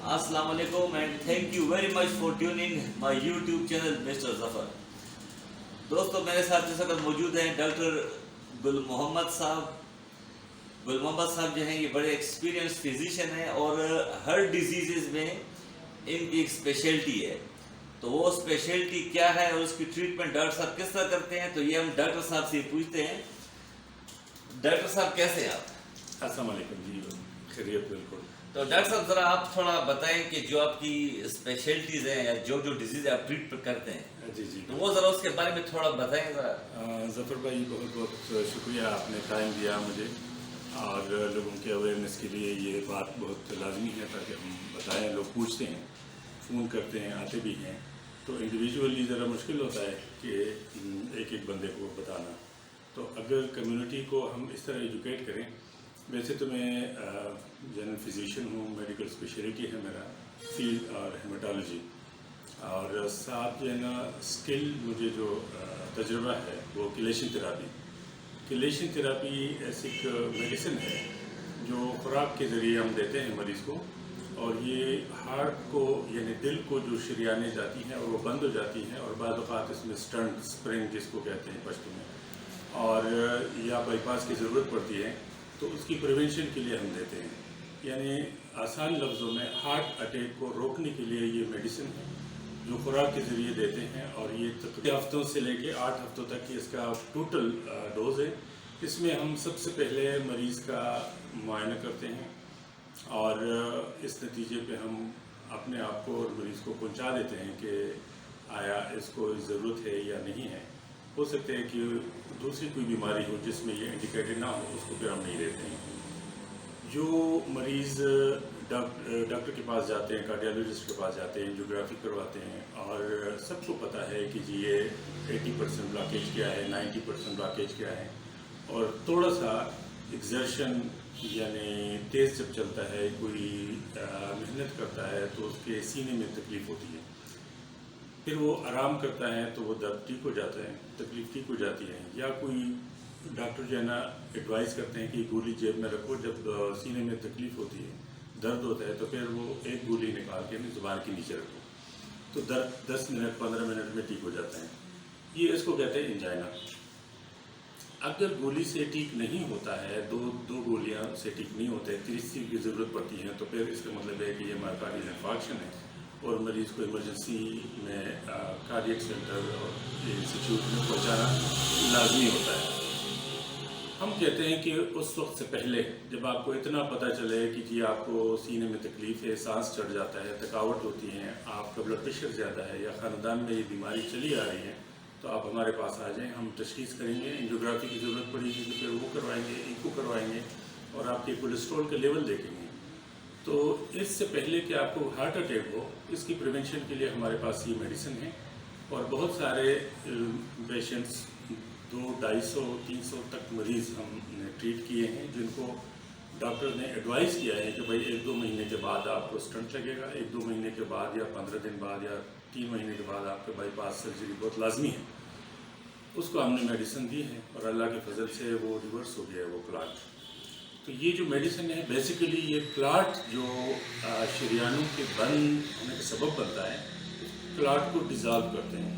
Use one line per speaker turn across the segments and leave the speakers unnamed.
Assalamu alaikum and thank you very much for tuning my YouTube channel Mr. Zafar. دوستو میرے ساتھ اس وقت موجود ہیں ڈاکٹر گل محمد صاحب جو ہیں یہ بڑے ایکسپیرینس فزیشین ہیں اور ہر ڈیزیزز میں ان کی ایک اسپیشلٹی ہے. تو وہ اسپیشلٹی کیا ہے اور اس کی ٹریٹمنٹ ڈاکٹر صاحب کس طرح کرتے ہیں, تو یہ ہم ڈاکٹر صاحب سے پوچھتے ہیں. ڈاکٹر صاحب کیسے ہیں آپ؟
السلام علیکم جی, خیریت بالکل.
تو ڈاکٹر صاحب ذرا آپ تھوڑا بتائیں کہ جو آپ کی اسپیشلٹیز ہیں یا جو ڈیزیز آپ ٹریٹ کرتے ہیں
جی
تو وہ ذرا اس کے بارے میں تھوڑا بتائیں ذرا.
ظفر بھائی بہت بہت شکریہ, آپ نے ٹائم دیا مجھے اور لوگوں کے اویئرنیس کے لیے یہ بات بہت لازمی ہے تاکہ ہم بتائیں. لوگ پوچھتے ہیں, فون کرتے ہیں, آتے بھی ہیں, تو انڈیویجولی ذرا مشکل ہوتا ہے کہ ایک ایک بندے کو بتانا. تو اگر کمیونٹی کو ہم اس طرح ایجوکیٹ کریں, ویسے تو میں جنرل فزیشین ہوں, میڈیکل اسپیشلٹی ہے میرا فیلڈ اور ہیماٹالوجی, اور ساتھ جو ہے نا اسکل مجھے جو تجربہ ہے وہ کیلیشن تھراپی. کیلیشن تھراپی ایسی ایک میڈیسن ہے جو خوراک کے ذریعے ہم دیتے ہیں مریض کو, اور یہ ہارٹ کو یعنی دل کو جو شریانیں جاتی ہیں اور وہ بند ہو جاتی ہیں, اور بعض اوقات اس میں اسٹنٹ اسپرنگ جس کو کہتے ہیں پشتو میں, اور یا بائی پاس کی ضرورت پڑتی ہے, تو اس کی پریونشن کے لیے ہم دیتے ہیں. یعنی آسان لفظوں میں ہارٹ اٹیک کو روکنے کے لیے یہ میڈیسن ہے جو خوراک کے ذریعے دیتے ہیں, اور یہ تقریباً ہفتوں سے لے کے 8 ہفتوں تک کی اس کا ٹوٹل ڈوز ہے. اس میں ہم سب سے پہلے مریض کا معائنہ کرتے ہیں, اور اس نتیجے پہ ہم اپنے آپ کو اور مریض کو پہنچا دیتے ہیں کہ آیا اس کو ضرورت ہے یا نہیں ہے. ہو سکتا ہے کہ دوسری کوئی بیماری ہو جس میں یہ انڈیکیٹڈ نہ ہو, اس کو پھر ہم نہیں دیتے ہیں. جو مریض ڈاکٹر کے پاس جاتے ہیں, کارڈیالوجسٹ کے پاس جاتے ہیں, انجیوگرافی کرواتے ہیں, اور سب کو پتہ ہے کہ جی یہ 80% بلاکیج کیا ہے, 90% بلاکیج کیا ہے, اور تھوڑا سا ایگزرشن یعنی تیز جب چلتا ہے, کوئی محنت کرتا ہے تو اس کے سینے میں تکلیف ہوتی ہے. پھر وہ آرام کرتا ہے تو وہ درد ٹھیک ہو جاتا ہے, تکلیف ٹھیک ہو جاتی ہے. یا کوئی ڈاکٹر جو ہے نا ایڈوائز کرتے ہیں کہ گولی جیب میں رکھو, جب سینے میں تکلیف ہوتی ہے, درد ہوتا ہے, تو پھر وہ ایک گولی نکال کے زبان کے نیچے رکھو, تو درد 10 منٹ 15 منٹ میں ٹھیک ہو جاتا ہے. یہ اس کو کہتے ہیں انجائنا. اگر گولی سے ٹھیک نہیں ہوتا ہے, دو گولیاں سے ٹھیک نہیں ہوتے, تیسری کی ضرورت پڑتی ہے, تو پھر اس کا مطلب ہے کہ یہ مائوکارڈیل انفارکشن ہے, اور مریض کو ایمرجنسی میں کارڈیک سینٹر اور انسٹیٹیوٹ میں پہنچانا لازمی ہوتا ہے. ہم کہتے ہیں کہ اس وقت سے پہلے جب آپ کو اتنا پتہ چلے کہ جی آپ کو سینے میں تکلیف ہے, سانس چڑھ جاتا ہے, تھکاوٹ ہوتی ہے, آپ کا بلڈ پریشر زیادہ ہے, یا خاندان میں یہ بیماری چلی آ رہی ہے, تو آپ ہمارے پاس آ جائیں, ہم تشخیص کریں گے. انجیوگرافی کی ضرورت پڑے گی تو پھر وہ کروائیں گے, ایکو کروائیں گے, اور آپ کے کولیسٹرول کا لیول دیکھیں گے. تو اس سے پہلے کہ آپ کو ہارٹ اٹیک ہو, اس کی پریونشن کے لیے ہمارے پاس یہ میڈیسن ہے. اور بہت سارے پیشنٹس 200-250-300 تک مریض ہم نے ٹریٹ کیے ہیں, جن کو ڈاکٹر نے ایڈوائز کیا ہے کہ بھائی 1-2 مہینے کے بعد آپ کو اسٹنٹ لگے گا, 1-2 مہینے کے بعد یا 15 دن بعد یا 3 مہینے کے بعد آپ کے بائی پاس سرجری بہت لازمی ہے. اس کو ہم نے میڈیسن دی ہے, اور اللہ کے فضل سے وہ ریورس ہو گیا ہے وہ کلاٹ. تو یہ جو میڈیسن ہے بیسیکلی یہ کلاٹ جو شریانوں کے بند ہونے کا سبب بنتا ہے, کلاٹ کو ڈیزالو کرتے ہیں.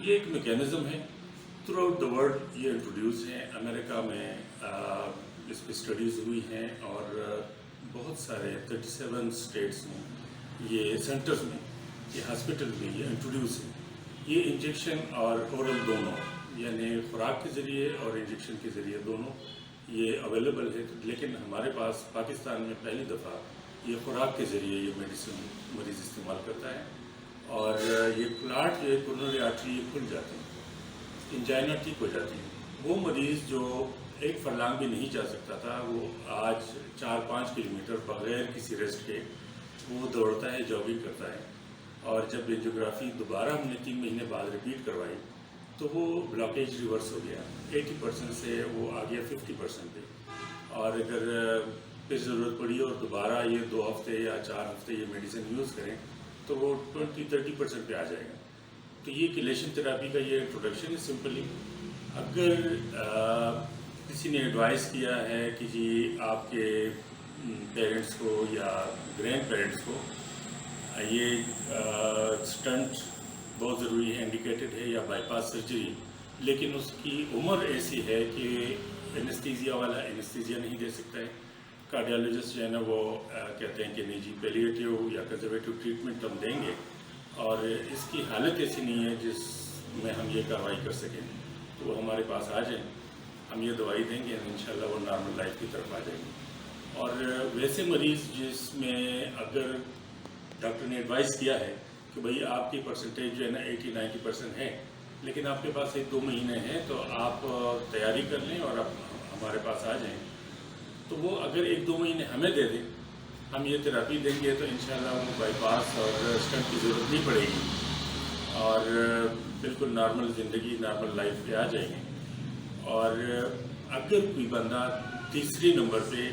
یہ ایک میکینزم ہے, تھرو آؤٹ دا ورلڈ یہ انٹروڈیوس ہیں. امریکہ میں اس پہ اسٹڈیز ہوئی ہیں, اور بہت سارے 37 اسٹیٹس میں یہ سینٹرز میں, یہ ہاسپٹل میں یہ انٹروڈیوس ہے. یہ انجیکشن اور اورل دونوں, یعنی خوراک کے ذریعے اور انجیکشن کے ذریعے دونوں یہ اویلیبل ہے. لیکن ہمارے پاس پاکستان میں پہلی دفعہ یہ خوراک کے ذریعے یہ میڈیسن مریض استعمال کرتا ہے, اور یہ کلاٹ جو ہے کورونری آرٹری کھل جاتے ہیں, انجائنا ٹھیک ہو جاتی ہے. وہ مریض جو 1 فرلانگ بھی نہیں جا سکتا تھا, وہ آج 4-5 کلومیٹر بغیر کسی ریسٹ کے وہ دوڑتا ہے, جاگنگ کرتا ہے. اور جب انجیوگرافی دوبارہ ہم نے 3 مہینے بعد ریپیٹ کروائی تو وہ بلاکیج ریورس ہو گیا, 80% سے وہ آ گیا 50% پہ. اور اگر پھر ضرورت پڑی اور دوبارہ یہ 2 ہفتے یا 4 ہفتے یہ میڈیسن یوز کریں تو وہ 20-30% پہ آ جائے گا. تو یہ کیلیشن تھراپی کا یہ انٹروڈکشن ہے سمپلی. اگر کسی نے ایڈوائز کیا ہے کہ جی آپ کے پیرنٹس کو یا گرینڈ پیرنٹس کو یہ اسٹنٹ بہت ضروری ہے، انڈیکیٹڈ ہے یا بائی پاس سرجری، لیکن اس کی عمر ایسی ہے کہ اینستھیزیا والا اینستھیزیا نہیں دے سکتا ہے. کارڈیالوجسٹ جو ہے نا وہ کہتے ہیں کہ نہیں جی پیلیٹیو یا کنزرویٹو ٹریٹمنٹ ہم دیں گے، اور اس کی حالت ایسی نہیں ہے جس میں ہم یہ کارروائی کر سکیں، تو وہ ہمارے پاس آ جائیں، ہم یہ دوائی دیں گے، انشاءاللہ وہ نارمل لائف کی طرف آ جائیں گے. اور ویسے مریض جس میں اگر ڈاکٹر نے ایڈوائز کیا ہے کہ بھئی آپ کی پرسنٹیج جو ہے نا 80-90% ہے، لیکن آپ کے پاس 1-2 مہینے ہیں، تو آپ تیاری کر لیں اور آپ ہمارے پاس آ جائیں، تو وہ اگر 1-2 مہینے ہمیں دے دیں، ہم یہ تھراپی دیں گے، تو انشاءاللہ وہ بائی پاس اور اسٹنٹ کی ضرورت نہیں پڑے گی اور بالکل نارمل زندگی، نارمل لائف پہ آ جائیں گے. اور اگر کوئی بندہ تیسری نمبر پہ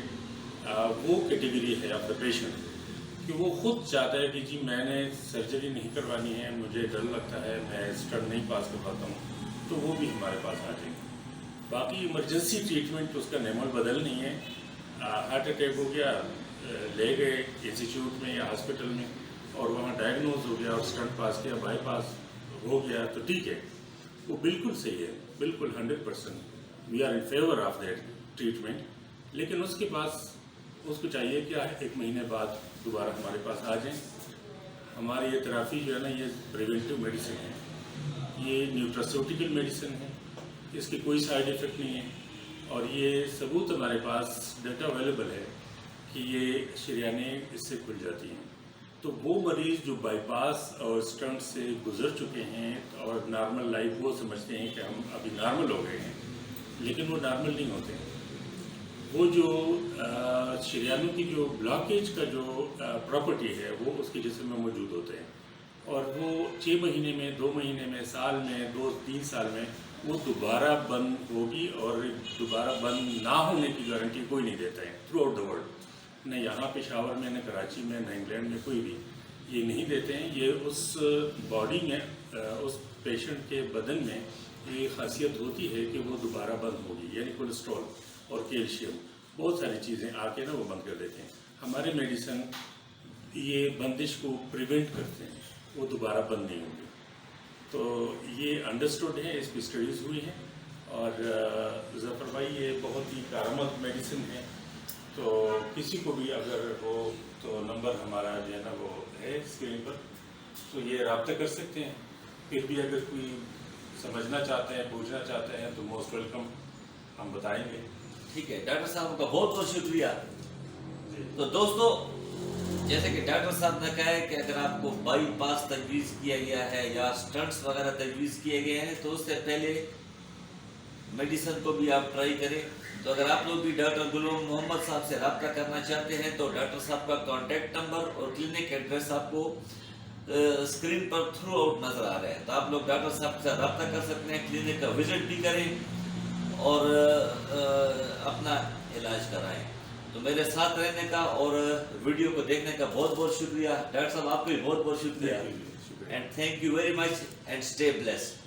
وہ کیٹیگری ہے آف دا پیشنٹ کہ وہ خود چاہتا ہے کہ جی میں نے سرجری نہیں کروانی ہے، مجھے ڈر لگتا ہے، میں اسٹنٹ نہیں پاس کر پاتا ہوں، تو وہ بھی ہمارے پاس آ جائیں گے. باقی ایمرجنسی ٹریٹمنٹ اس کا نعم البدل نہیں ہے. ہارٹ اٹیک ہو گیا، لے گئے انسٹیٹیوٹ میں یا ہاسپٹل میں اور وہاں ڈائگنوز ہو گیا اور اسٹنٹ پاس کیا، بائی پاس ہو گیا، تو ٹھیک ہے، وہ بالکل صحیح ہے، بالکل 100% we are in favour of that treatment. لیکن اس کے پاس اس کو چاہیے کہ 1 مہینے بعد دوبارہ ہمارے پاس آ جائیں. ہماری یہ تھراپی جو ہے نا یہ پریونٹیو میڈیسن ہے، یہ نیوٹراسیوٹیکل میڈیسن ہے، اس کی کوئی سائیڈ ایفیکٹ نہیں ہے، اور یہ ثبوت ہمارے پاس ڈیٹا اویلیبل ہے کہ یہ شریانیں اس سے کھل جاتی ہیں. تو وہ مریض جو بائی پاس اور اسٹنٹ سے گزر چکے ہیں اور نارمل لائف وہ سمجھتے ہیں کہ ہم ابھی نارمل ہو گئے ہیں، لیکن وہ نارمل نہیں ہوتے. وہ جو شریانوں کی جو بلاکیج کا جو پراپرٹی ہے وہ اس کے جسم میں موجود ہوتے ہیں، اور وہ 6 مہینے میں، 2 مہینے میں، سال میں، 2-3 سال میں وہ دوبارہ بند ہوگی، اور دوبارہ بند نہ ہونے کی گارنٹی کوئی نہیں دیتا ہے تھرو آؤٹ دا ورلڈ. نہ یہاں پشاور میں، نہ کراچی میں، نہ انگلینڈ میں، کوئی بھی یہ نہیں دیتے ہیں. یہ اس باڈی میں، اس پیشنٹ کے بدن میں یہ خاصیت ہوتی ہے کہ وہ دوبارہ بند ہوگی، یعنی کولیسٹرول اور کیلشیم بہت ساری چیزیں آ کے نا وہ بند کر دیتے ہیں. ہمارے میڈیسن یہ بندش کو پریونٹ کرتے ہیں، وہ دوبارہ بند نہیں ہوگی. تو یہ انڈرسٹوڈ ہے، اس کی اسٹڈیز ہوئی ہیں، اور ظفر بھائی یہ بہت ہی کارآمد میڈیسن ہے. تو کسی کو بھی اگر ہو تو نمبر ہمارا جو ہے نا وہ ہے اسکرین پر، تو یہ رابطہ کر سکتے ہیں. پھر بھی اگر کوئی سمجھنا چاہتے ہیں، پوچھنا چاہتے ہیں تو موسٹ ویلکم، ہم بتائیں گے.
ٹھیک ہے ڈاکٹر صاحب کا بہت بہت شکریہ.
جی.
تو دوستو، جیسے کہ ڈاکٹر صاحب نے کہا ہے کہ اگر آپ کو بائی پاس تجویز کیا گیا ہے یا سٹنٹس وغیرہ تجویز کیے گئے ہیں تو اس سے پہلے میڈیسن کو بھی آپ ٹرائی کریں. تو اگر آپ لوگ بھی ڈاکٹر گل محمد صاحب سے رابطہ کرنا چاہتے ہیں تو ڈاکٹر صاحب کا کانٹیکٹ نمبر اور کلینک ایڈریس آپ کو اسکرین پر تھرو آؤٹ نظر آ رہے ہیں. تو آپ لوگ ڈاکٹر صاحب سے رابطہ کر سکتے ہیں، کلینک کا وزٹ بھی کریں اور اپنا علاج کرائیں. تو میرے ساتھ رہنے کا اور ویڈیو کو دیکھنے کا بہت بہت شکریہ. ڈاکٹر صاحب آپ کو بھی بہت بہت شکریہ. And thank you very much and stay blessed.